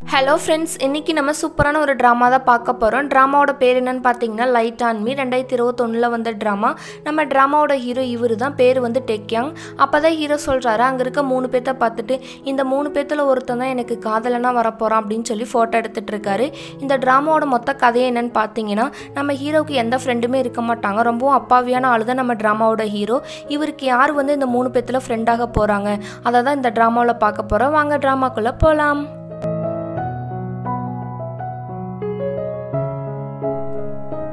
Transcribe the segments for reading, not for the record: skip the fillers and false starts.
Hello friends, இன்றைக்கி நம்ம சூப்பரான ஒரு ட்ராமா தான் பார்க்க போகிறோம். ட்ராமாவோட பேர் என்னன்னு பார்த்தீங்கன்னா லைட் ஆன் மீ. 2021 வந்த ட்ராமா. நம்ம ட்ராமாவோட ஹீரோ இவர் தான், பேர் வந்து டெக்யாங். அப்போ தான் ஹீரோ சொல்கிறாரு, அங்கே இருக்க 3 பேர்த்த பார்த்துட்டு இந்த 3 பேர்த்தில் ஒருத்தன் தான் எனக்கு காதலனாக வரப்போகிறான் அப்படின்னு சொல்லி ஃபோட்டோ எடுத்துகிட்டு இருக்காரு. இந்த ட்ராமாவோட மொத்த கதையை என்னென்னு பார்த்தீங்கன்னா, நம்ம ஹீரோவுக்கு எந்த ஃப்ரெண்டுமே இருக்க மாட்டாங்க. ரொம்பவும் அப்பாவியான ஆள் தான் நம்ம ட்ராமாவோட ஹீரோ. இவருக்கு யார் வந்து இந்த 3 பேர்த்தில் ஃப்ரெண்டாக போகிறாங்க, அதை தான் இந்த ட்ராமாவில் பார்க்க போகிறோம். வாங்க ட்ராமாக்குள்ளே போகலாம்.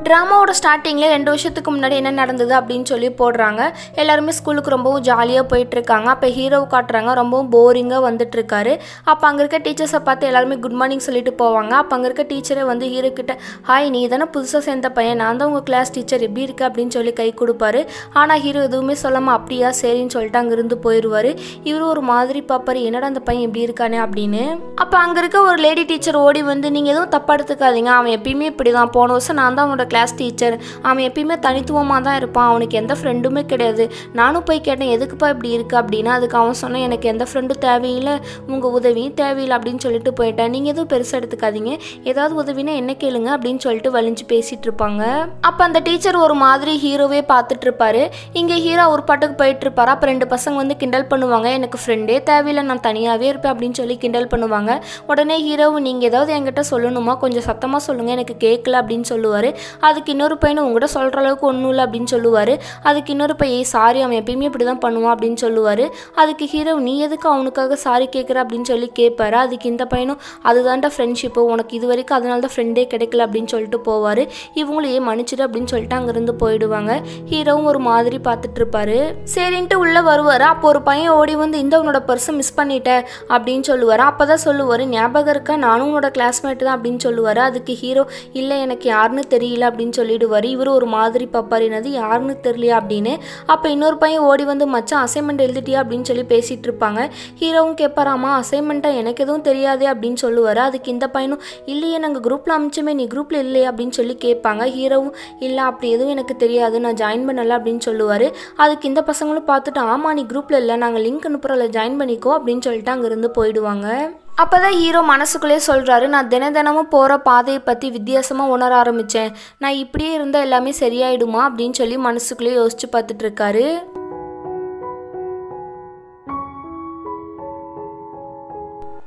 ட்ராமாவோட ஸ்டார்டிங்கில் 2 வருஷத்துக்கு முன்னாடி என்ன நடந்தது அப்படின்னு சொல்லி போடுறாங்க. எல்லாருமே ஸ்கூலுக்கு ரொம்பவும் ஜாலியாக போயிட்டுருக்காங்க. அப்போ ஹீரோவை காட்டுறாங்க, ரொம்பவும் போரிங்காக வந்துட்டுருக்காரு. அப்போ அங்கே இருக்க டீச்சர்ஸை பார்த்து எல்லாருமே குட் மார்னிங் சொல்லிட்டு போவாங்க. அப்போ அங்கே இருக்க டீச்சரை வந்து ஹீரோ கிட்ட, ஹாய் நீ தானே புதுசாக சேர்ந்த பையன், நான் தான் உங்கள் கிளாஸ் டீச்சர், எப்படி இருக்கு அப்படின்னு சொல்லி கை கொடுப்பாரு. ஆனால் ஹீரோ எதுவுமே சொல்லாமல் அப்படியா சரின்னு சொல்லிட்டு அங்கேருந்து போயிடுவார். இவரும் ஒரு மாதிரி பார்ப்பாரு, என்னடா அந்த பையன் எப்படி இருக்கானே அப்படின்னு. அப்போ அங்கே இருக்க ஒரு லேடி டீச்சர் ஓடி வந்து, நீங்கள் எதுவும் தப்பாக எடுத்துக்காதீங்க, அவன் எப்பயுமே இப்படி தான், போன வருஷம் நான் தான் அவனோட கிளாஸ் டீச்சர், அவன் எப்பயுமே தனித்துவமாக தான் இருப்பான், அவனுக்கு எந்த ஃப்ரெண்டுமே கிடையாது. நானும் போய் கேட்டேன் எதுக்குப்பா இப்படி இருக்கு அப்படின்னு. அதுக்கு அவன் சொன்னான், எனக்கு எந்த ஃப்ரெண்டும் தேவையில்லை, உங்கள் உதவியும் தேவையில்லை அப்படின்னு சொல்லிட்டு போயிட்டேன். நீங்கள் எதுவும் பெருசாக எடுத்துக்காதீங்க, ஏதாவது உதவினா என்ன கேளுங்க அப்படின்னு சொல்லிட்டு வலிஞ்சு பேசிட்டு இருப்பாங்க. அப்போ அந்த டீச்சர் ஒரு மாதிரி ஹீரோவே பார்த்துட்டு இருப்பாரு. இங்கே ஹீரோ ஒரு பாட்டுக்கு போயிட்டு இருப்பாரு. அப்போ 2 பசங்க வந்து கிண்டல் பண்ணுவாங்க, எனக்கு ஃப்ரெண்டே தேவையில்லை, நான் தனியாகவே இருப்பேன் அப்படின்னு சொல்லி கிண்டல் பண்ணுவாங்க. உடனே ஹீரோவும், நீங்கள் ஏதாவது என்கிட்ட சொல்லணுமா, கொஞ்சம் சத்தமாக சொல்லுங்கள், எனக்கு கேட்கல அப்படின்னு சொல்லுவார். அதுக்கு இன்னொரு பையனை, உங்கள்கிட்ட சொல்கிற அளவுக்கு ஒன்றும் இல்லை அப்படின்னு சொல்லுவார். அதுக்கு இன்னொரு பையன், சாரி அவன் எப்பயுமே இப்படி தான் பண்ணுவான் அப்படின்னு சொல்லுவார். அதுக்கு ஹீரோ, நீ எதுக்கு அவனுக்காக சாரி கேட்குற அப்படின்னு சொல்லி கேட்பாரு. அதுக்கு இந்த பையனும், அதுதான்டா ஃப்ரெண்ட்ஷிப்பு, உனக்கு இது வரைக்கும் அதனால தான் ஃப்ரெண்டே கிடைக்கல அப்படின்னு சொல்லிட்டு போவார். இவங்களும் மன்னிச்சிடு அப்படின்னு சொல்லிட்டு அங்கேருந்து போயிடுவாங்க. ஹீரோவும் ஒரு மாதிரி பார்த்துட்டு இருப்பாரு. சரின்ட்டு உள்ளே வருவார். அப்போ ஒரு பையன் ஓடி வந்து, இந்த உன்னோட பர்ஸை மிஸ் பண்ணிட்டேன் அப்படின்னு சொல்லுவார். அப்போ தான் சொல்லுவார், ஞாபகம் இருக்கா, நானும் உன்னோட கிளாஸ்மேட் தான் அப்படின்னு சொல்லுவார். அதுக்கு ஹீரோ, இல்லை எனக்கு யாருன்னு தெரியல அப்படின்னு சொல்லிடுவார். இவர் ஒரு மாதிரி பாப்பார், என்னது யாருன்னு தெரியலையா அப்படின்னு. அப்போ இன்னொரு பையன் ஓடி வந்து, மச்சான் அசைன்மெண்ட் எழுதிட்டியா அப்படின்னு சொல்லி பேசிட்டு இருப்பாங்க. ஹீரோவும் கேட்பாராமா, அசைன்மெண்ட்டா, எனக்கு எதுவும் தெரியாதே அப்படின்னு சொல்லுவார். அதுக்கு இந்த பையனும், இல்லையே நாங்கள் குரூப்பில் அமிச்சோமே, நீ குரூப்பில் இல்லையா அப்படின்னு சொல்லி கேட்பாங்க. ஹீரோவும், இல்லை அப்படி எதுவும் எனக்கு தெரியாது, நான் ஜாயின் பண்ணல அப்படின்னு சொல்லுவார். அதுக்கு இந்த பசங்களும் பார்த்துட்டு, ஆமாம் நீ குரூப்பில் இல்லை, நாங்கள் லிங்க் அனுப்புகிறோம்ல, ஜாயின் பண்ணிக்கோ அப்படின்னு சொல்லிட்டு அங்கேருந்து போயிடுவாங்க. அப்போ தான் ஹீரோ மனசுக்குள்ளே சொல்கிறாரு, நான் தினமும் போகிற பாதையை பற்றி வித்தியாசமாக உணர ஆரம்பித்தேன், நான் இப்படியே இருந்தால் எல்லாமே சரியாயிடுமா அப்படின்னு சொல்லி மனசுக்குள்ளே யோசிச்சு பார்த்துட்டு இருக்காரு.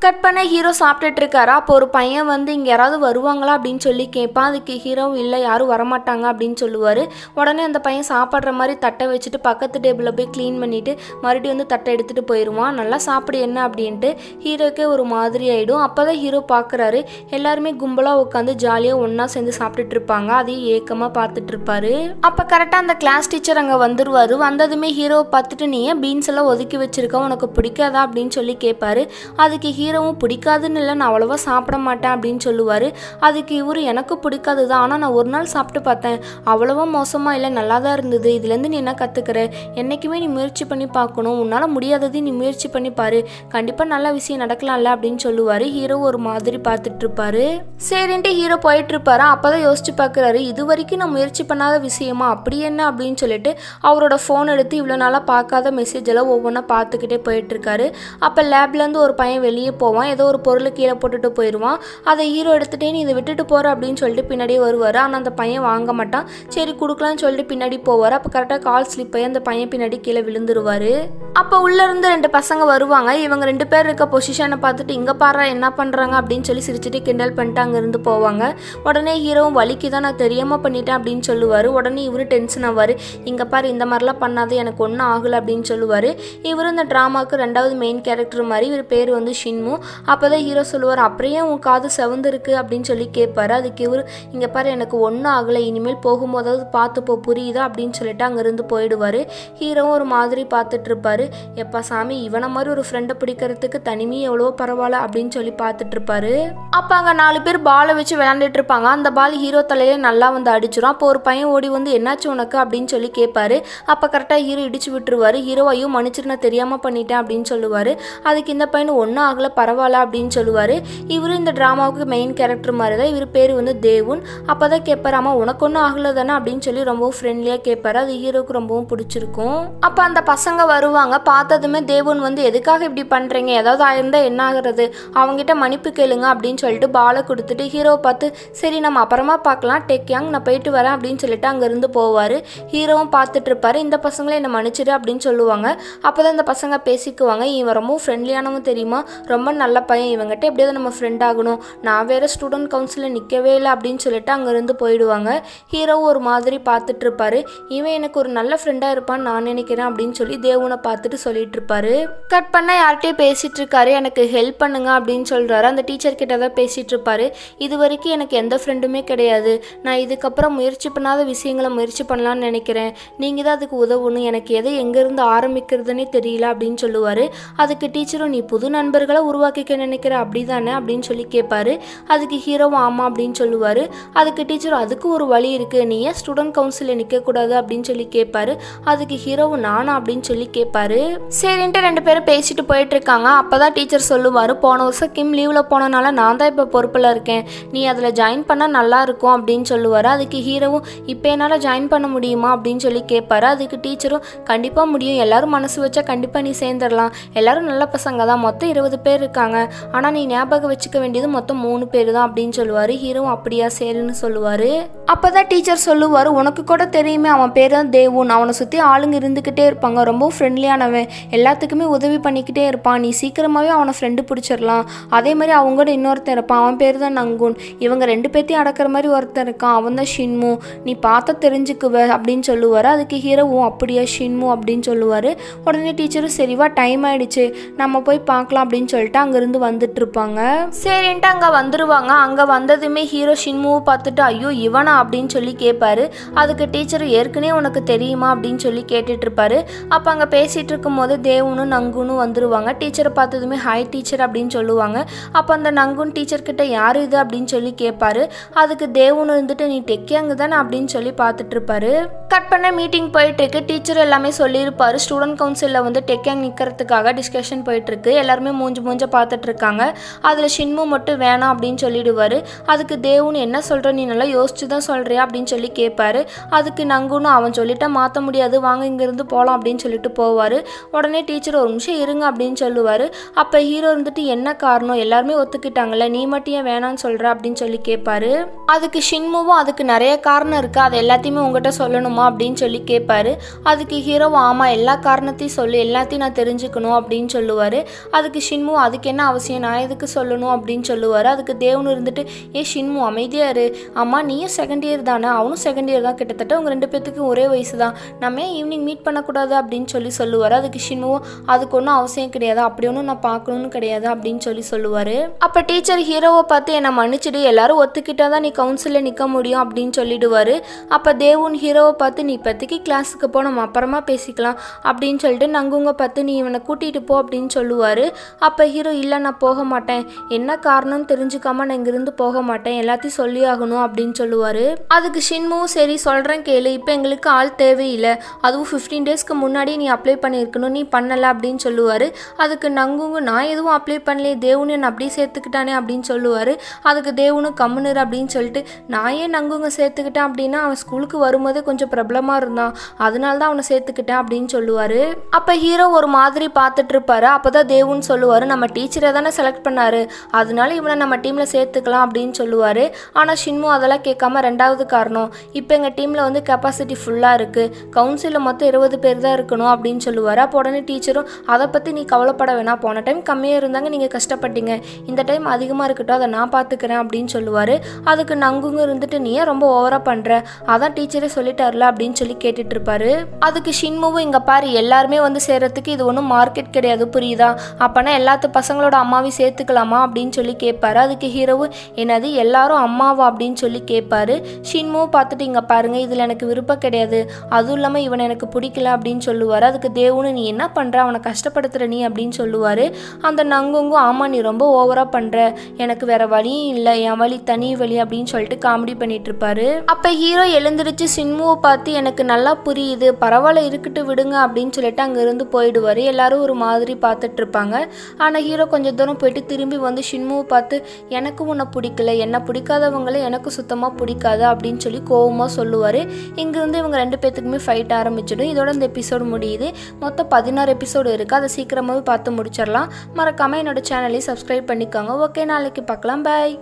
கட் பண்ண ஹீரோ சாப்பிட்டுட்டு இருக்காரா. அப்போ ஒரு பையன் வந்து, இங்கே யாராவது வருவாங்களா அப்படின்னு சொல்லி கேட்பான். அதுக்கு ஹீரோ, இல்லை யாரும் வரமாட்டாங்க அப்படின்னு சொல்லுவார். உடனே அந்த பையன் சாப்பிட்ற மாதிரி தட்டை வச்சுட்டு பக்கத்து டேபிளில் போய் க்ளீன் பண்ணிவிட்டு மறுபடியும் வந்து தட்டை எடுத்துகிட்டு போயிடுவான். நல்லா சாப்பிடு என்ன அப்படின்ட்டு ஹீரோக்கே ஒரு மாதிரி ஆகிடும். அப்போ தான் ஹீரோ பார்க்குறாரு, எல்லாருமே கும்பலாக உட்காந்து ஜாலியாக ஒன்றா சேர்ந்து சாப்பிட்டுட்டு இருப்பாங்க. அதையும் ஏக்கமாக பார்த்துட்டு இருப்பாரு. அப்போ கரெக்டாக அந்த கிளாஸ் டீச்சர் அங்கே வந்துடுவார். வந்ததுமே ஹீரோவை பார்த்துட்டு, நீ ஏன் பீன்ஸ் எல்லாம் ஒதுக்கி வச்சிருக்க, உனக்கு பிடிக்காதா அப்படின்னு சொல்லி கேட்பாரு. அதுக்கு ஹீரோவும், பிடிக்காதுன்னு இல்லை, நான் அவ்வளோவா சாப்பிட மாட்டேன் அப்படின்னு சொல்லுவார். அதுக்கு இவர், எனக்கு பிடிக்காது தான், ஆனால் நான் ஒரு நாள் சாப்பிட்டு பார்த்தேன், அவ்வளோவா மோசமாக இல்லை, நல்லா தான் இருந்தது, இதுலேருந்து நீ என்ன கற்றுக்கிற, என்றைக்குமே நீ முயற்சி பண்ணி பார்க்கணும், உன்னால் முடியாதது நீ முயற்சி பண்ணி பாரு, கண்டிப்பாக நல்ல விஷயம் நடக்கலாம்ல அப்படின்னு சொல்லுவார். ஹீரோ ஒரு மாதிரி பார்த்துட்டு இருப்பாரு. சரின்ட்டு ஹீரோ போயிட்டு இருப்பாரு. அப்போ தான் யோசிச்சு பார்க்குறாரு, இது வரைக்கும் நான் முயற்சி பண்ணாத விஷயமா, அப்படி என்ன அப்படின்னு சொல்லிட்டு அவரோட ஃபோன் எடுத்து இவ்வளோ நாளாக பார்க்காத மெசேஜ் எல்லாம் ஒவ்வொன்றா பார்த்துக்கிட்டே போயிட்டுருக்காரு. அப்போ லேப்லேருந்து ஒரு பையன் வெளியே போவான், ஏதோ ஒரு பொருளை கீழே போட்டுட்டு போயிடுவான். அதை ஹீரோ எடுத்துகிட்டே, நீ இதை விட்டுட்டு போகிற அப்படின்னு சொல்லிட்டு பின்னாடியே வருவார். ஆனால் அந்த பையன் வாங்க மாட்டான். சரி கொடுக்கலான்னு சொல்லிட்டு பின்னாடி போவார். அப்போ கரெக்டாக கால் ஸ்லிப் ஆகி அந்த பையன் பின்னாடி கீழே விழுந்துருவார். அப்போ உள்ளேருந்து 2 பசங்க வருவாங்க. இவங்க 2 பேர் இருக்க பொசிஷனை பார்த்துட்டு, இங்கே பாரு என்ன பண்ணுறாங்க அப்படின்னு சொல்லி சிரிச்சுட்டு கிண்டல் பண்ணிட்டு அங்கேருந்து போவாங்க. உடனே ஹீரோவும், வலிக்கு தான், நான் தெரியாமல் பண்ணிட்டேன் அப்படின்னு சொல்லுவார். உடனே இவரு டென்ஷன் ஆவார், இங்கே பாரு இந்த மாதிரிலாம் பண்ணாது, எனக்கு ஒன்றும் ஆகலை அப்படின்னு சொல்லுவார். இவர் இந்த ட்ராமாவுக்கு 2வது மெயின் கேரக்டர் மாதிரி. இவர் பேர் வந்து ஷின்மு. அப்போ தான் ஹீரோ சொல்லுவார், அப்புறம் உன் காது செவந்திருக்கு அப்படின்னு சொல்லி கேட்பாரு. அதுக்கு இவர், இங்கே பாரு எனக்கு ஒன்றும் ஆகலை, இனிமேல் போகும்போதாவது பார்த்துப்போ புரியுதா அப்படின்னு சொல்லிட்டு அங்கேருந்து போயிடுவார். ஹீரோவும் ஒரு மாதிரி பார்த்துட்டு இருப்பாரு, எப்பா சாமி இவனை மாதிரி ஒரு ஃப்ரெண்டை பிடிக்கிறதுக்கு தனிமையை எவ்வளோ பரவாயில்ல அப்படின்னு சொல்லி பார்த்துட்டு இருப்பாரு. அப்போ அங்கே 4 பேர் பாலை வச்சு விளையாண்டுட்டு இருப்பாங்க. அந்த பால் ஹீரோ தலையில நல்லா வந்து அடிச்சிடும். அப்போ ஒரு பையன் ஓடி வந்து, என்னாச்சு உனக்கு அப்படின்னு சொல்லி கேட்பாரு. அப்போ கரெக்டாக ஹீரோ இடிச்சு விட்டுருவாரு. ஹீரோ, ஐயோ மன்னிச்சிட்டு, நான் தெரியாமல் பண்ணிட்டேன் அப்படின்னு சொல்லுவார். அதுக்கு இந்த பையன், ஒன்றும் ஆகலை பரவாயில்ல அப்படின்னு சொல்லுவார். இவர் இந்த ட்ராமாவுக்கு மெயின் கேரக்டர் மாதிரி தான். இவர் பேர் வந்து தேவுன். அப்போ தான் கேட்பாரு, அம்மா உனக்கு ஒன்றும் ஆகலை தானே அப்படின்னு சொல்லி ரொம்பவும் ஃப்ரெண்ட்லியாக கேட்பாரு. அது ஹீரோக்கு ரொம்பவும் பிடிச்சிருக்கும். அப்போ அந்த பசங்க வருவாங்க. வந்துருவாங்க. பார்த்ததுமே தேவுன் வந்து எதுக்காக இப்படி பண்ணுறீங்க, ஏதாவது ஆயிருந்தால் என்ன ஆகுறது, அவங்ககிட்ட மன்னிப்பு கேளுங்க அப்படின்னு சொல்லிட்டு பாலை கொடுத்துட்டு ஹீரோவை பார்த்து சரி நம்ம அப்புறமா பார்க்கலாம், டேக் யாங், நான் போயிட்டு வரேன் அப்படின்னு சொல்லிட்டு அங்கேருந்து போவார். ஹீரோவும் பார்த்துட்டு இருப்பாரு. இந்த பசங்களே என்னை மன்னிச்சிடு அப்படின்னு சொல்லுவாங்க. அப்போ தான் இந்த பசங்க பேசிக்குவாங்க, இவன் ரொம்ப ஃப்ரெண்ட்லியானவன் தெரியுமா, ரொம்ப நல்ல பையன், இவங்ககிட்ட எப்படியாவது நம்ம ஃப்ரெண்ட் ஆகணும், நான் வேறு ஸ்டூடெண்ட் கவுன்சிலில் நிற்கவே இல்லை அப்படின்னு சொல்லிட்டு அங்கேருந்து போயிடுவாங்க. ஹீரோவும் ஒரு மாதிரி பார்த்துட்டு இருப்பாரு. இவன் எனக்கு ஒரு நல்ல ஃப்ரெண்டாக இருப்பான்னு நான் நினைக்கிறேன் அப்படின்னு சொல்லி தேவனை பார்த்துட்டு சொல்லிட்டு இருப்பாரு. கட் பண்ண யார்கிட்டயும் பேசிட்டு இருக்காரு, எனக்கு ஹெல்ப் பண்ணுங்க அப்படின்னு சொல்றாரு. அந்த டீச்சர் கிட்ட தான் பேசிட்டு இருப்பாரு. இது வரைக்கும் எனக்கு எந்த ஃப்ரெண்டுமே கிடையாது, நான் இதுக்கப்புறம் முயற்சி பண்ணாத விஷயங்களை முயற்சி பண்ணலான்னு நினைக்கிறேன், நீங்கள் தான் அதுக்கு உதவணும், எனக்கு எதை எங்கேருந்து ஆரம்பிக்கிறதுனே தெரியல அப்படின்னு சொல்லுவார். அதுக்கு டீச்சரும் நீ புது நண்பர்களை உருவாக்கிக்க நினைக்கிற அப்படி தானே அப்படின்னு சொல்லி கேட்பாரு. அதுக்கு ஹீரோவும் ஆமாம் அப்படின்னு சொல்லுவார். அதுக்கு டீச்சரும் அதுக்கு ஒரு வழி இருக்குது, நீ ஏன் ஸ்டூடெண்ட் கவுன்சிலில் நிற்கக்கூடாது அப்படின்னு சொல்லி கேட்பாரு. அதுக்கு ஹீரோவும் நானா அப்படின்னு சொல்லி கேட்பாரு. சரின்ட்டு ரெண்டு பேரும் பேசிட்டு போயிட்டு இருக்காங்க. அப்போ தான் டீச்சர் சொல்லுவார், போன வருஷம் கிம் லீவில் போனனால நான் தான் இப்போ பொறுப்பில் இருக்கேன், நீ அதில் ஜாயின் பண்ணால் நல்லா இருக்கும் அப்படின்னு சொல்லுவார். அதுக்கு ஹீரோவும் இப்போ என்னால் ஜாயின் பண்ண முடியுமா அப்படின்னு சொல்லி கேட்பாரு. அதுக்கு டீச்சரும் கண்டிப்பாக முடியும், எல்லாரும் மனசு வச்சா கண்டிப்பாக நீ சேர்ந்துடலாம், எல்லாரும் நல்ல பசங்க தான், மொத்தம் 20 பேர் இருக்காங்க, ஆனால் நீ ஞாபகம் வச்சுக்க வேண்டியது மொத்தம் 3 பேர் தான் அப்படின்னு சொல்லுவார். ஹீரோவும் அப்படியா சரின்னு சொல்லுவார். அப்போ தான் டீச்சர் சொல்லுவார், உனக்கு கூட தெரியுமே அவன் பேர் தான் தேவுன், அவனை சுற்றி ஆளுங்க இருந்துக்கிட்டே இருப்பாங்க, ரொம்ப ஃப்ரெண்ட்லியானவன், எல்லாத்துக்குமே உதவி பண்ணிக்கிட்டே இருப்பான், நீ சீக்கிரமாகவே அவனை ஃப்ரெண்டு பிடிச்சிடலாம், அதே மாதிரி அவங்க கூட இன்னொருத்தன் இருப்பான், அவன் பேர் தான் நங்குன், இவங்க 2 பேர்த்தையும் அடக்கிற மாதிரி ஒருத்தன் இருக்கான், அவன் தான் ஷின்மு, நீ பார்த்தா தெரிஞ்சுக்குவ அப்படின்னு சொல்லுவார். அதுக்கு ஹீரோவும் அப்படியா ஷின்மு அப்படின்னு சொல்லுவார். உடனே டீச்சரும் சரிவா டைம் ஆயிடுச்சு நம்ம போய் பார்க்கலாம் அப்படின்னு சொல்லிட்டு அங்கேருந்து வந்துட்டு இருப்பாங்க. சரின்ட்டு அங்கே வந்துடுவாங்க. அங்கே வந்ததுமே ஹீரோ ஷின்முவை பார்த்துட்டு ஐயோ இவனா அப்படின்னு சொல்லி கேட்பாரு. அதுக்கு டீச்சர் ஏற்கனவே உனக்கு தெரியுமா அப்படின்னு சொல்லி கேட்டுட்டு இருப்பாரு. அப்போ அங்கே பேசிகிட்டு இருக்கும் போது தேவுனும் நங்குனும் வந்துடுவாங்க. டீச்சரை பார்த்ததுமே ஹாய் டீச்சர் அப்படின்னு சொல்லுவாங்க. அப்போ அந்த நங்குன் டீச்சர்கிட்ட யார் இது அப்படின்னு சொல்லி கேட்பாரு. அதுக்கு தேவுன்னு இருந்துட்டு நீ டெக்கியாங்க தானே அப்படின்னு சொல்லி பார்த்துட்டு இருப்பாரு. கட் பண்ண மீட்டிங் போயிட்டு இருக்கு. டீச்சர் எல்லாமே சொல்லியிருப்பாரு. ஸ்டூடெண்ட் கவுன்சிலில் வந்து டெக்கியாங் நிற்கிறதுக்காக டிஸ்கஷன் போயிட்டு இருக்கு. எல்லாருமே மூஞ்ச பார்த்துட்டு இருக்காங்க. அதில் ஷின்மு மட்டும் வேணாம் அப்படின்னு சொல்லிடுவாரு. அதுக்கு தேவுன்னு என்ன சொல்கிற, நீ நல்லா யோசிச்சு தான் சொல்கிறியா அப்படின்னு சொல்லி கேட்பாரு. அதுக்கு நங்குன்னு அவன் சொல்லிட்டா மாற்ற முடியாது, வாங்க இங்கேருந்து போகலாம் அப்படின்னு சொல்லிட்டு போவார். உடனே டீச்சர் ஒரு நிமிஷம் இருங்க அப்படின்னு சொல்லுவார். அப்போ ஹீரோ இருந்துட்டு என்ன காரணம், எல்லாருமே ஒத்துக்கிட்டாங்கல்ல, நீ மட்டும் ஏன் வேணான்னு சொல்கிற அப்படின்னு சொல்லி கேட்பாரு. அதுக்கு ஷின்முவும் அதுக்கு நிறைய காரணம் இருக்குது, அது எல்லாத்தையுமே உங்கள்கிட்ட சொல்லணுமா அப்படின்னு சொல்லி கேட்பாரு. அதுக்கு ஹீரோவும் ஆமாம் எல்லா காரணத்தையும் சொல்லு, எல்லாத்தையும் நான் தெரிஞ்சுக்கணும் அப்படின்னு சொல்லுவார். அதுக்கு ஷின்மு அதுக்கு என்ன அவசியம், நான் எதுக்கு சொல்லணும் அப்படின்னு சொல்லுவார். அதுக்கு தேவனு இருந்துட்டு ஏ ஷின்மு அமைதியாக இரு, அம்மா நீயும் செகண்ட் இயர் தானே, அவனும் செகண்ட் இயர் தான், கிட்டத்தட்ட உங்கள் 2 பேத்துக்கும் ஒரே வயசு தான், நம்ம ஏன் ஈவினிங் மீட் பண்ணக்கூடாது அப்படின்னு சொல்லி சொல்லுவார். அதுக்கு ஷின்முவும் அதுக்கு ஒன்றும் அவசியம் கிடையாது, அப்படி ஒன்றும் நான் பார்க்கணுன்னு கிடையாது அப்படின்னு சொல்லி சொல்லுவார். அப்போ டீச்சர் ஹீரோவை பார்த்து என்னை மன்னிச்சிடு, எல்லாரும் ஒத்துக்கிட்டா தான் நீ கவுன்சிலில் நிற்க முடியும் அப்படின்னு சொல்லிடுவார். அப்போ தேவுன் ஹீரோவை பார்த்து நீ இப்போதைக்கு கிளாஸுக்கு போ, நம்ம அப்புறமா பேசிக்கலாம் அப்படின்னு சொல்லிட்டு நங்குங்க பார்த்து நீ இவனை கூட்டிகிட்டு போ அப்படின்னு சொல்லுவார். அப்போ ஹீரோ இல்லை நான் போக மாட்டேன், என்ன காரணம்னு தெரிஞ்சுக்காம நான் இங்கிருந்து போக மாட்டேன், எல்லாத்தையும் சொல்லி ஆகணும் அப்படின்னு சொல்லுவார். அதுக்கு ஷின்முவும் சரி சொல்கிறேன் கேளு, இப்போ எங்களுக்கு ஆள் தேவையில்லை, அதுவும் 15 டேஸ்க்கு முன்னாடி நீ அப்ளை பண்ணியிருக்கணும், நீ பண்ணலை அப்படின்னு சொல்லுவார். அதுக்கு நங்குங்க நான் எதுவும் அப்ளை பண்ணலையே, தேவுன்னு என்னை அப்படியே சேர்த்துக்கிட்டானே அப்படின்னு சொல்லுவார். அதுக்கு தேவுன்னு கம்முனர் அப்படின்னு சொல்லிட்டு நான் ஏன் நங்குங்க சேர்த்துக்கிட்டேன் அப்படின்னா அவன் ஸ்கூலுக்கு வரும்போதே கொஞ்சம் பிரபலமாக இருந்தான், அதனால தான் அவனை சேர்த்துக்கிட்டேன் அப்படின்னு சொல்லுவார். அப்போ ஹீரோ ஒரு மாதிரி பார்த்துட்டு இருப்பாரு. அப்போ தான் தேவுன்னு சொல்லுவார், நம்ம டீச்சரை தானே செலக்ட் பண்ணாரு, அதனால இவனை நம்ம டீமில் சேர்த்துக்கலாம் அப்படின்னு சொல்லுவார். ஆனால் ஷின்மு அதெல்லாம் கேட்காம 2வது காரணம், இப்போ எங்கள் டீமில் வந்து கெப்பாசிட்டி ஃபுல்லாக இருக்குது, கவுன்சிலில் மொத்தம் 20 பேர் தான் இருக்கணும் அப்படின்னு சொல்லுவார். அப்போ உடனே டீச்சரும் அதை பற்றி நீ கவலைப்பட வேணாம், போன டைம் கம்மியாக இருந்தாங்க நீங்கள் கஷ்டப்பட்டீங்க, இந்த டைம் அதிகமாக இருக்கட்டும், அதை நான் பார்த்துக்கிறேன் அப்படின்னு சொல்லுவார். அதுக்கு நங்குங்க இருந்துட்டு நீ ஏன் ரொம்ப ஓவராக பண்ணுற, அதான் டீச்சரே சொல்லிட்டார்ல அப்படின்னு சொல்லி கேட்டுட்டு இருப்பாரு. அதுக்கு ஷின்முவும் இங்கே பாரு எல்லாருமே வந்து சேர்றதுக்கு இது ஒன்றும் மார்க்கெட் கிடையாது புரியுதா, அப்போனா எல்லாத்து பசங்களோட அம்மாவையும் சேர்த்துக்கலாமா அப்படின்னு சொல்லி கேட்பாரு. அதுக்கு ஹீரோவும் என்னது எல்லாரும் அம்மாவா அப்படின்னு சொல்லி கேட்பாரு. ஷின்முவும் பார்த்துட்டு இங்கே பாருங்க இதில் எனக்கு விருப்பம் கிடையாது, அதுவும் இல்லாமல் இவனை எனக்கு பிடிக்கல அப்படின்னு சொல்லுவார். அதுக்கு தேவுன்னு நீ என்ன பண்ணுற, அவனை கஷ்டப்படுத்துகிற நீ அப்படின்னு சொல்லுவார். அந்த நங்குங்கும் ஆமாம் நீ ரொம்ப ஓவராக பண்ணுற, எனக்கு வேற வழியும் இல்லை, என் வழி தனி வழி அப்படின்னு சொல்லிட்டு காமெடி பண்ணிட்டு இருப்பாரு. அப்போ ஹீரோ எழுந்திருச்சு ஷின்முவை பார்த்து எனக்கு நல்லா புரியுது, பரவாயில்ல இருக்கட்டு விடுங்க அப்படின்னு சொல்லிட்டு அங்கேருந்து போயிடுவார். எல்லாரும் ஒரு மாதிரி பார்த்துட்டு இருப்பாங்க. ஆனால் ஹீரோ கொஞ்சம் தூரம் போயிட்டு திரும்பி வந்து ஷின்முவை பார்த்து எனக்கு உன்னை பிடிக்கல, என்னை பிடிக்காதவங்களே எனக்கு சுத்தமாக பிடிக்காது அப்படின்னு சொல்லி கோவமாக சொல்லுவார். இங்கேருந்து இவங்க 2 பேத்துக்குமே ஃபைட் ஆரம்பிச்சிடும். இதோட இந்த எபிசோடு முடியுது. மொத்தம் 16 எபிசோடு இருக்குது. அதை சீக்கிரமாகவே பார்த்து முடிச்சிடலாம். மறக்காமல் என்னோட சேனலையும் சப்ஸ்கிரைப் பண்ணிக்கோங்க. ஓகே, நாளைக்கு பார்க்கலாம். பாய்.